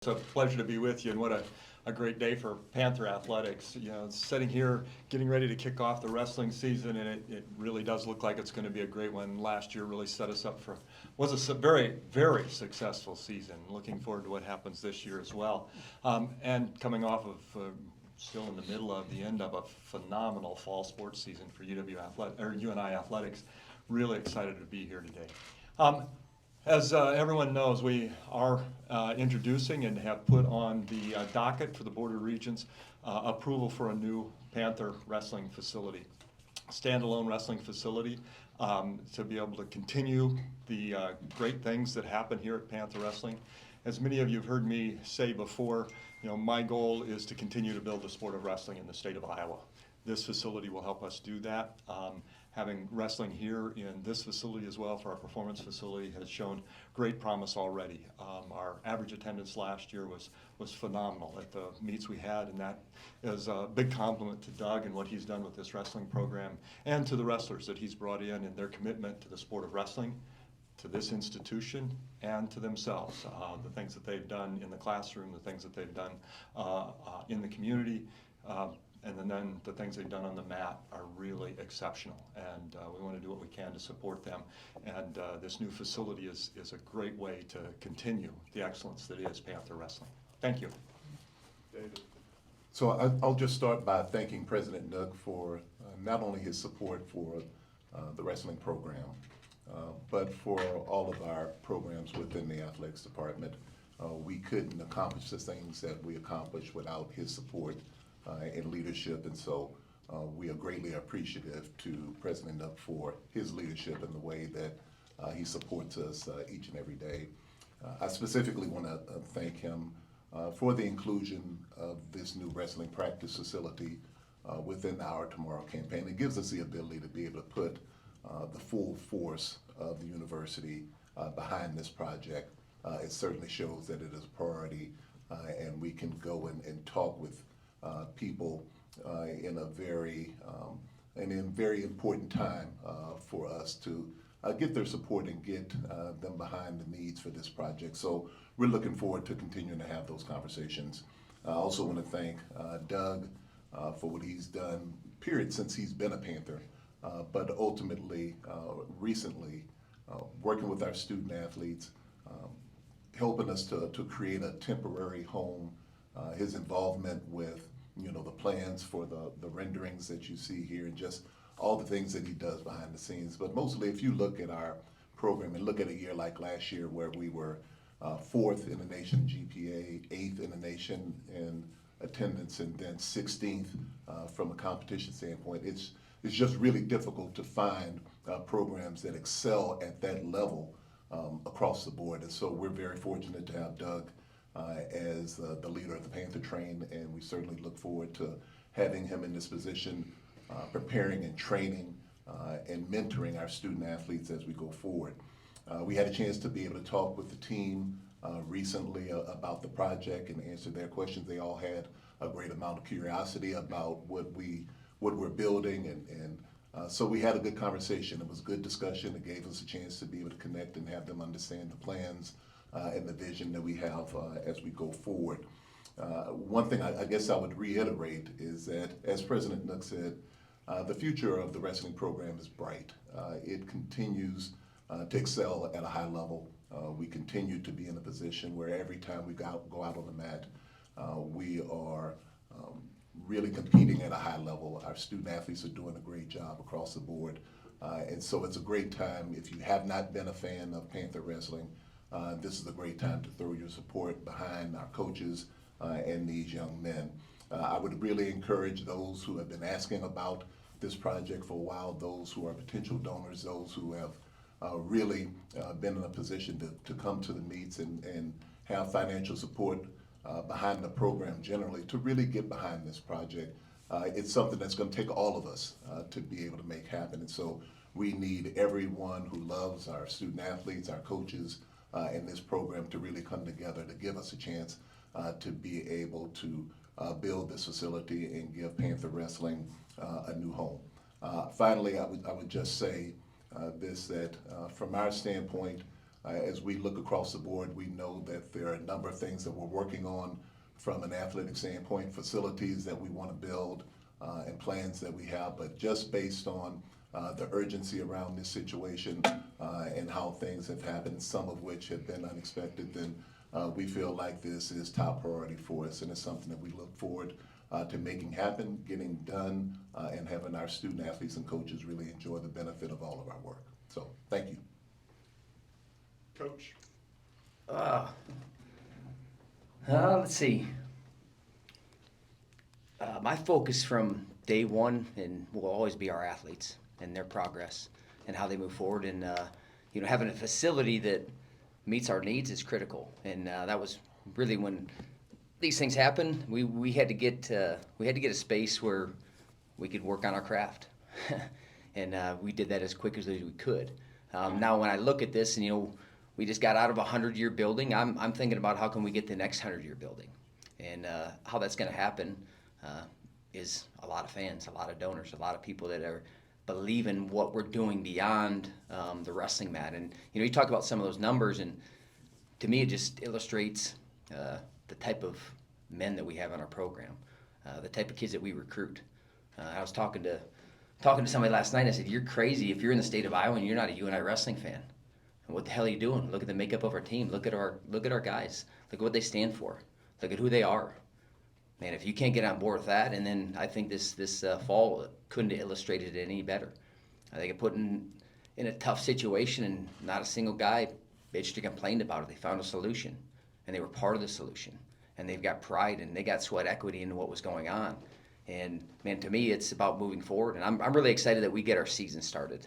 It's a pleasure to be with you, and what a great day for Panther athletics. Sitting here, getting ready to kick off the wrestling season, and it really does look like it's going to be a great one. Last year really set us up was a very, very successful season. Looking forward to what happens this year as well. And coming off of still in the middle of the end of a phenomenal fall sports season for UNI athletics. Really excited to be here today. As everyone knows, we are introducing and have put on the docket for the Board of Regents approval for a new Panther wrestling facility, standalone wrestling facility, to be able to continue the great things that happen here at Panther Wrestling. As many of you have heard me say before, my goal is to continue to build the sport of wrestling in the state of Iowa. This facility will help us do that. Having wrestling here in this facility as well for our performance facility has shown great promise already. Our average attendance last year was phenomenal at the meets we had, and that is a big compliment to Doug and what he's done with this wrestling program, and to the wrestlers that he's brought in and their commitment to the sport of wrestling, to this institution, and to themselves. The things that they've done in the classroom, the things that they've done in the community, and then the things they've done on the mat are really exceptional, and we want to do what we can to support them. And this new facility is a great way to continue the excellence that is Panther Wrestling. Thank you. David. So I'll just start by thanking President Nook for not only his support for the wrestling program, but for all of our programs within the athletics department. We couldn't accomplish the things that we accomplished without his support and leadership, and so we are greatly appreciative to President Nook for his leadership and the way that he supports us each and every day. I specifically want to thank him for the inclusion of this new wrestling practice facility within our Tomorrow campaign. It gives us the ability to be able to put the full force of the university behind this project. It certainly shows that it is a priority, and we can go and talk with people in a very important time for us to get their support and get them behind the needs for this project. So we're looking forward to continuing to have those conversations. I also want to thank Doug for what he's done, period, since he's been a Panther, but ultimately, recently, working with our student athletes, helping us to create a temporary home, his involvement with the plans for the renderings that you see here, and just all the things that he does behind the scenes. But mostly, if you look at our program and look at a year like last year where we were 4th in the nation GPA, 8th in the nation in attendance, and then 16th from a competition standpoint, it's just really difficult to find programs that excel at that level across the board. And so we're very fortunate to have Doug as the leader of the Panther train, and we certainly look forward to having him in this position, preparing and training and mentoring our student athletes as we go forward. We had a chance to be able to talk with the team recently about the project and answer their questions. They all had a great amount of curiosity about what we're building, and so we had a good conversation. It was a good discussion. It gave us a chance to be able to connect and have them understand the plans and the vision that we have as we go forward. One thing I guess I would reiterate is that, as President Nook said, the future of the wrestling program is bright. It continues to excel at a high level. We continue to be in a position where every time we go out on the mat, we are really competing at a high level. Our student athletes are doing a great job across the board. And so it's a great time. If you have not been a fan of Panther Wrestling, this is a great time to throw your support behind our coaches and these young men. I would really encourage those who have been asking about this project for a while, those who are potential donors, those who have really been in a position to come to the meets and have financial support behind the program generally, to really get behind this project. It's something that's going to take all of us to be able to make happen. And so we need everyone who loves our student athletes, our coaches, in this program to really come together to give us a chance to be able to build this facility and give Panther Wrestling a new home. Finally, I would just say this, that from our standpoint, As we look across the board, we know that there are a number of things that we're working on from an athletic standpoint, facilities that we want to build, and plans that we have, but just based on the urgency around this situation and how things have happened, some of which have been unexpected, then we feel like this is top priority for us, and it's something that we look forward to making happen, getting done, and having our student athletes and coaches really enjoy the benefit of all of our work. So, thank you. Coach? Let's see. My focus from day one and will always be our athletes and their progress and how they move forward. And having a facility that meets our needs is critical. And that was really when these things happen. We had to get a space where we could work on our craft, and we did that as quick as we could. Now, when I look at this, and we just got out of a 100-year building, I'm thinking about how can we get the next 100-year building, and how that's going to happen is a lot of fans, a lot of donors, a lot of people that are believe in what we're doing beyond the wrestling mat. And you talk about some of those numbers, and to me it just illustrates the type of men that we have in our program, the type of kids that we recruit. I was talking to somebody last night. I said, "You're crazy if you're in the state of Iowa and you're not a UNI wrestling fan. And what the hell are you doing? Look at the makeup of our team. Look at our guys. Look at what they stand for. Look at who they are. Man, if you can't get on board with that," and then I think this fall couldn't have illustrated it any better. They get put in a tough situation, and not a single guy bitched or complained about it. They found a solution, and they were part of the solution. And they've got pride, and they got sweat equity into what was going on. And man, to me, it's about moving forward. And I'm really excited that we get our season started.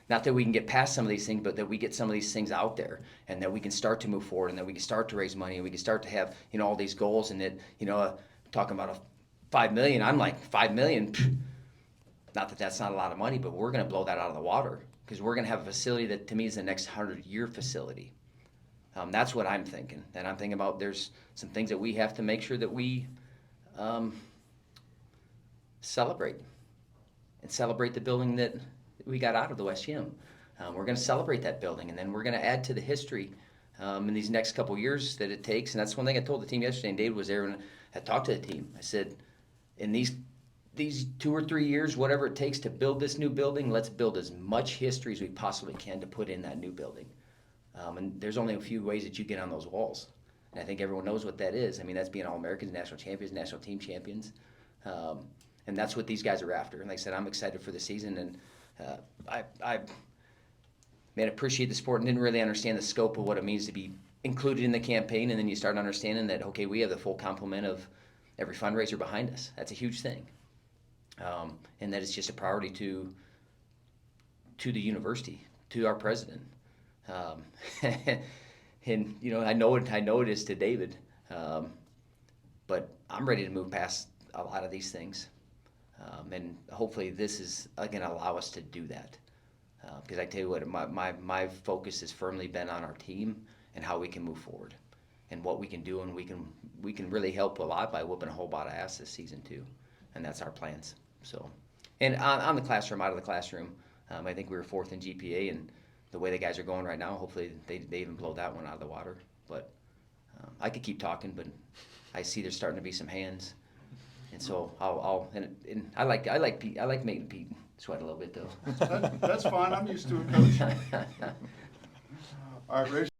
Not that we can get past some of these things, but that we get some of these things out there, and that we can start to move forward, and that we can start to raise money, and we can start to have all these goals. And that talking about a $5 million, I'm like $5 million. Not that that's not a lot of money, but we're going to blow that out of the water, because we're going to have a facility that to me is the next 100-year facility. That's what I'm thinking, and I'm thinking about there's some things that we have to make sure that we celebrate the building that we got out of the West Gym. We're going to celebrate that building, and then we're going to add to the history in these next couple years that it takes. And that's one thing I told the team yesterday, and David was there and I talked to the team. I said, in these 2 or 3 years, whatever it takes to build this new building, let's build as much history as we possibly can to put in that new building. And there's only a few ways that you get on those walls. And I think everyone knows what that is. I mean, that's being All-Americans, national champions, national team champions. And that's what these guys are after. And like I said, I'm excited for the season. And I appreciate the sport and didn't really understand the scope of what it means to be included in the campaign. And then you start understanding that, okay, we have the full complement of every fundraiser behind us. That's a huge thing. And that it's just a priority to the university, to our president. And I know it is to David, but I'm ready to move past a lot of these things, and hopefully this is going to allow us to do that. Because I tell you what, my focus has firmly been on our team and how we can move forward, and what we can do, and we can really help a lot by whooping a whole lot of ass this season too, and that's our plans. So, and on the classroom, out of the classroom, I think we were 4th in GPA, and the way the guys are going right now, hopefully they even blow that one out of the water. But I could keep talking, but I see there's starting to be some hands, and so and I like making Pete sweat a little bit though. That's fine. I'm used to it, Coach. All right, raise